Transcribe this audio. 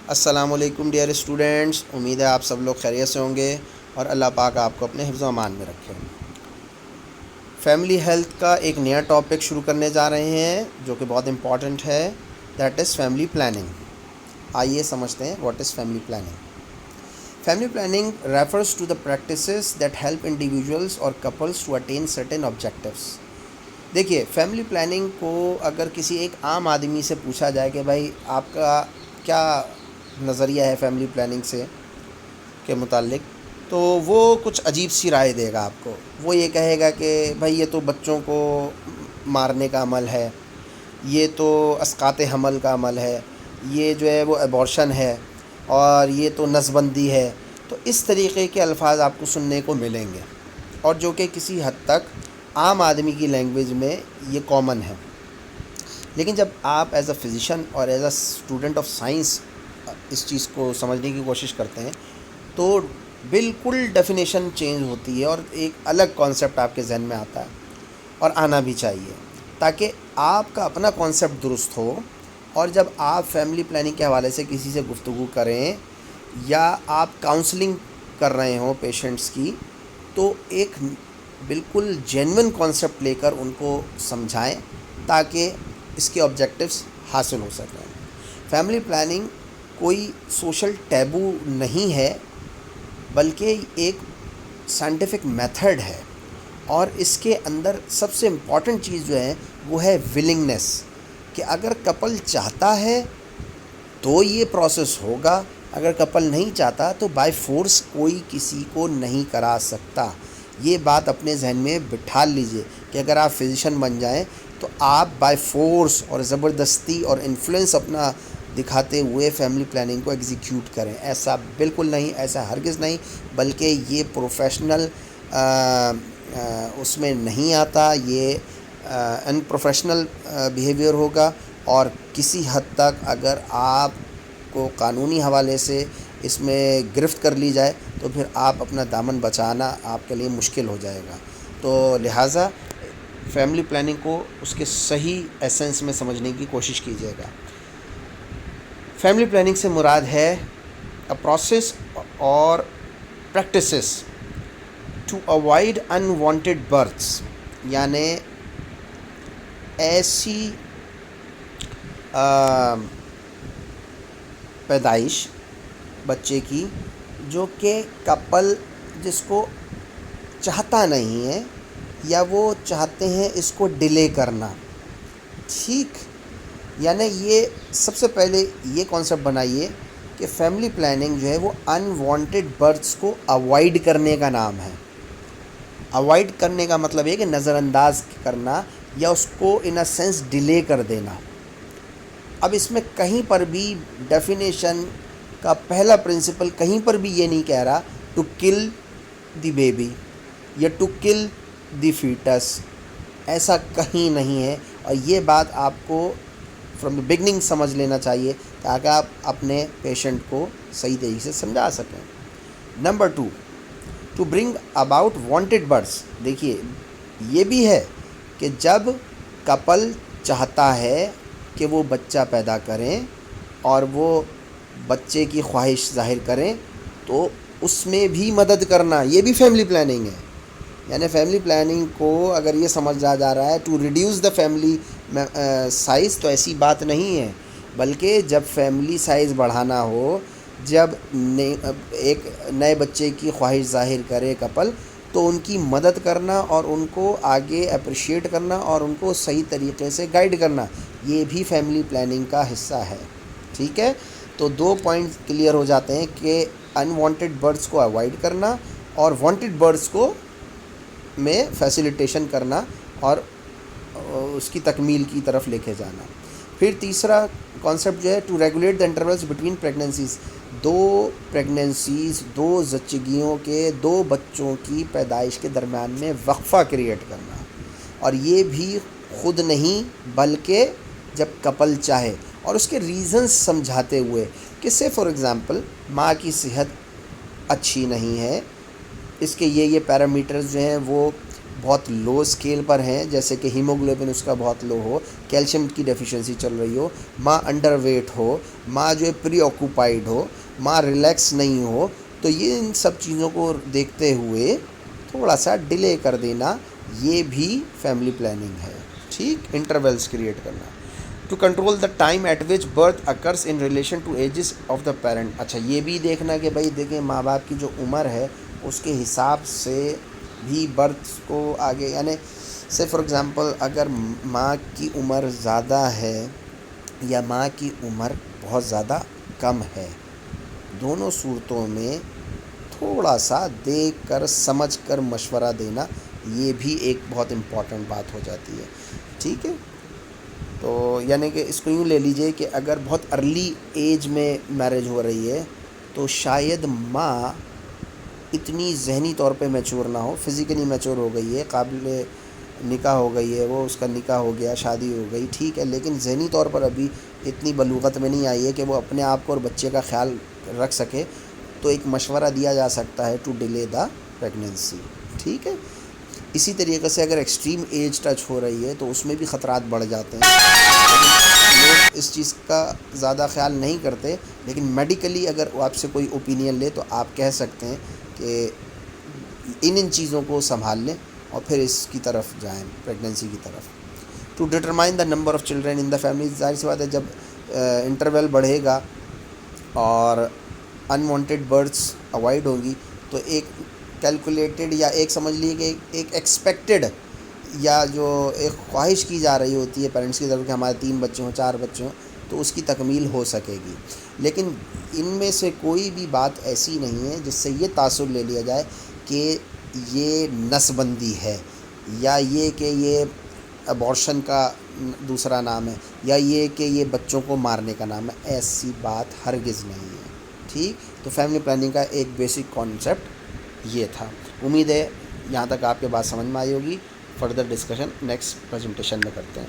السلام علیکم dear students, امید ہے آپ سب لوگ خیریت سے ہوں گے اور اللہ پاک آپ کو اپنے حفظ و امان میں رکھے۔ فیملی ہیلتھ کا ایک نیا ٹاپک شروع کرنے جا رہے ہیں جو کہ بہت امپورٹنٹ ہے، دیٹ از فیملی پلاننگ۔ آئیے سمجھتے ہیں what is family planning. Family planning refers to the practices that help individuals اور couples to attain certain objectives. دیکھیے، فیملی پلاننگ کو اگر کسی ایک عام آدمی سے پوچھا جائے کہ بھائی آپ کا کیا نظریہ ہے فیملی پلاننگ سے کے متعلق، تو وہ کچھ عجیب سی رائے دے گا آپ کو۔ وہ یہ کہے گا کہ بھائی یہ تو بچوں کو مارنے کا عمل ہے، یہ تو اسقاط حمل کا عمل ہے، یہ جو ہے وہ ایبورشن ہے، اور یہ تو نسل بندی ہے۔ تو اس طریقے کے الفاظ آپ کو سننے کو ملیں گے، اور جو کہ کسی حد تک عام آدمی کی لینگویج میں یہ کامن ہے۔ لیکن جب آپ ایز اے فزیشین اور as a student of science اس چیز کو سمجھنے کی کوشش کرتے ہیں تو بالکل ڈیفینیشن چینج ہوتی ہے، اور ایک الگ کانسیپٹ آپ کے ذہن میں آتا ہے، اور آنا بھی چاہیے تاکہ آپ کا اپنا کانسیپٹ درست ہو۔ اور جب آپ فیملی پلاننگ کے حوالے سے کسی سے گفتگو کریں یا آپ کاؤنسلنگ کر رہے ہوں پیشنٹس کی، تو ایک بالکل جینوئن کانسیپٹ لے کر ان کو سمجھائیں تاکہ اس کے آبجیکٹیوز حاصل ہو سکیں۔ فیملی پلاننگ کوئی سوشل ٹیبو نہیں ہے، بلکہ ایک سائنٹیفک میتھڈ ہے، اور اس کے اندر سب سے امپورٹنٹ چیز جو ہے وہ ہے ولنگنیس، کہ اگر کپل چاہتا ہے تو یہ پروسیس ہوگا، اگر کپل نہیں چاہتا تو بائی فورس کوئی کسی کو نہیں کرا سکتا۔ یہ بات اپنے ذہن میں بٹھا لیجئے کہ اگر آپ فزیشین بن جائیں تو آپ بائی فورس اور زبردستی اور انفلوئنس اپنا دکھاتے ہوئے فیملی پلاننگ کو ایگزیکیوٹ کریں۔ ایسا بالکل نہیں، ایسا ہرگز نہیں، بلکہ یہ پروفیشنل اس میں نہیں آتا، یہ ان پروفیشنل بیہیویئر ہوگا، اور کسی حد تک اگر آپ کو قانونی حوالے سے اس میں گرفت کر لی جائے تو پھر آپ اپنا دامن بچانا آپ کے لیے مشکل ہو جائے گا۔ تو لہٰذا فیملی پلاننگ کو اس کے صحیح ایسنس میں سمجھنے کی کوشش کیجیے گا۔ فیملی پلاننگ سے مراد ہے اے پروسیس اور practices to avoid unwanted births, یعنی ایسی پیدائش بچے کی جو کہ کپل جس کو چاہتا نہیں ہے، یا وہ چاہتے ہیں اس کو ڈیلے کرنا، ٹھیک؟ یعنی یہ سب سے پہلے یہ کانسیپٹ بنائیے کہ فیملی پلاننگ جو ہے وہ انوانٹیڈ برتھس کو اوائڈ کرنے کا نام ہے۔ اوائڈ کرنے کا مطلب ہے کہ نظر انداز کرنا، یا اس کو ان اے سینس ڈیلے کر دینا۔ اب اس میں کہیں پر بھی ڈیفینیشن کا پہلا پرنسپل کہیں پر بھی یہ نہیں کہہ رہا ٹو کل دی بیبی یا ٹو کل دی فیٹس، ایسا کہیں نہیں ہے، اور یہ بات آپ کو فرام دا بگننگ سمجھ لینا چاہیے تاکہ آپ اپنے پیشنٹ کو صحیح طریقے سے سمجھا سکیں۔ Number 2، to bring about wanted births. دیکھیے، یہ بھی ہے کہ جب کپل چاہتا ہے کہ وہ بچہ پیدا کریں اور وہ بچے کی خواہش ظاہر کریں تو اس میں بھی مدد کرنا، یہ بھی فیملی پلاننگ ہے۔ یعنی فیملی پلاننگ کو اگر یہ سمجھا جا رہا ہے to reduce the family size, تو ایسی بات نہیں ہے، بلکہ جب فیملی سائز بڑھانا ہو، جب ایک نئے بچے کی خواہش ظاہر کرے کپل، تو ان کی مدد کرنا اور ان کو آگے اپریشیٹ کرنا اور ان کو صحیح طریقے سے گائیڈ کرنا، یہ بھی فیملی پلاننگ کا حصہ ہے، ٹھیک ہے؟ تو 2 پوائنٹ کلیئر ہو جاتے ہیں کہ انوانٹیڈ برتھس کو اوائڈ کرنا اور وانٹیڈ برتھس کو میں فیسیلیٹیشن کرنا اور اس کی تکمیل کی طرف لے کے جانا۔ پھر تیسرا کانسیپٹ جو ہے to regulate the intervals between pregnancies, 2 pregnancies, 2 زچگیوں کے 2 بچوں کی پیدائش کے درمیان میں وقفہ کریٹ کرنا، اور یہ بھی خود نہیں بلکہ جب کپل چاہے، اور اس کے ریزنز سمجھاتے ہوئے کہ سے فار ایگزامپل ماں کی صحت اچھی نہیں ہے، اس کے یہ پیرامیٹرز جو ہیں وہ بہت لو اسکیل پر ہیں، جیسے کہ ہیموگلوبن اس کا بہت لو ہو، کیلشیم کی ڈیفیشنسی چل رہی ہو، ماں انڈر ویٹ ہو، ماں جو ہے پری آکوپائڈ ہو، ماں ریلیکس نہیں ہو، تو یہ ان سب چیزوں کو دیکھتے ہوئے تھوڑا سا ڈیلے کر دینا یہ بھی فیملی پلاننگ ہے. ٹھیک، انٹرولس کریٹ کرنا. To control the time at which birth occurs in relation to ages of the parent. اچھا، یہ بھی دیکھنا کہ بھائی دیکھیں ماں باپ کی جو عمر ہے اس کے حساب سے بھی برتھ کو آگے، یعنی سے فار ایگزامپل اگر ماں کی عمر زیادہ ہے یا ماں کی عمر بہت زیادہ کم ہے، دونوں صورتوں میں تھوڑا سا دیکھ کر سمجھ کر مشورہ دینا یہ بھی ایک بہت امپورٹنٹ بات ہو جاتی ہے. ٹھیک ہے، تو یعنی کہ اس کو یوں لے لیجئے کہ اگر بہت ارلی ایج میں میرج ہو رہی ہے تو شاید ماں اتنی ذہنی طور پہ میچور نہ ہو، فزیکلی میچور ہو گئی ہے، قابل نکاح ہو گئی ہے، وہ اس کا نکاح ہو گیا، شادی ہو گئی، ٹھیک ہے، لیکن ذہنی طور پر ابھی اتنی بلوغت میں نہیں آئی ہے کہ وہ اپنے آپ کو اور بچے کا خیال رکھ سکے. تو ایک مشورہ دیا جا سکتا ہے ٹو ڈیلے دا پریگنینسی. ٹھیک ہے. اسی طریقے سے اگر ایکسٹریم ایج ٹچ ہو رہی ہے تو اس میں بھی خطرات بڑھ جاتے ہیں، لیکن لوگ اس چیز کا زیادہ خیال نہیں کرتے. لیکن میڈیکلی اگر آپ سے کوئی اوپینین لے تو آپ کہہ سکتے ہیں کہ ان چیزوں کو سنبھال لیں اور پھر اس کی طرف جائیں، پریگنینسی کی طرف. To determine the number of children in the family. ظاہر سی بات ہے جب انٹرول بڑھے گا اور انوانٹیڈ برتھس اوائڈ ہوگی تو ایک کیلکولیٹڈ یا ایک سمجھ لیجیے کہ ایک ایکسپیکٹڈ یا جو ایک خواہش کی جا رہی ہوتی ہے پیرنٹس کی طرف کہ ہمارے 3 بچے ہوں، 4 بچے ہوں، تو اس کی تکمیل ہو سکے گی. لیکن ان میں سے کوئی بھی بات ایسی نہیں ہے جس سے یہ تاثر لے لیا جائے کہ یہ نس بندی ہے، یا یہ کہ یہ ابارشن کا دوسرا نام ہے، یا یہ کہ یہ بچوں کو مارنے کا نام ہے. ایسی بات ہرگز نہیں ہے. ٹھیک، تو فیملی پلاننگ کا ایک بیسک کانسیپٹ یہ تھا. امید ہے یہاں تک آپ کے بات سمجھ میں آئی ہوگی. فردر ڈسکشن نیکسٹ پریزنٹیشن میں کرتے ہیں.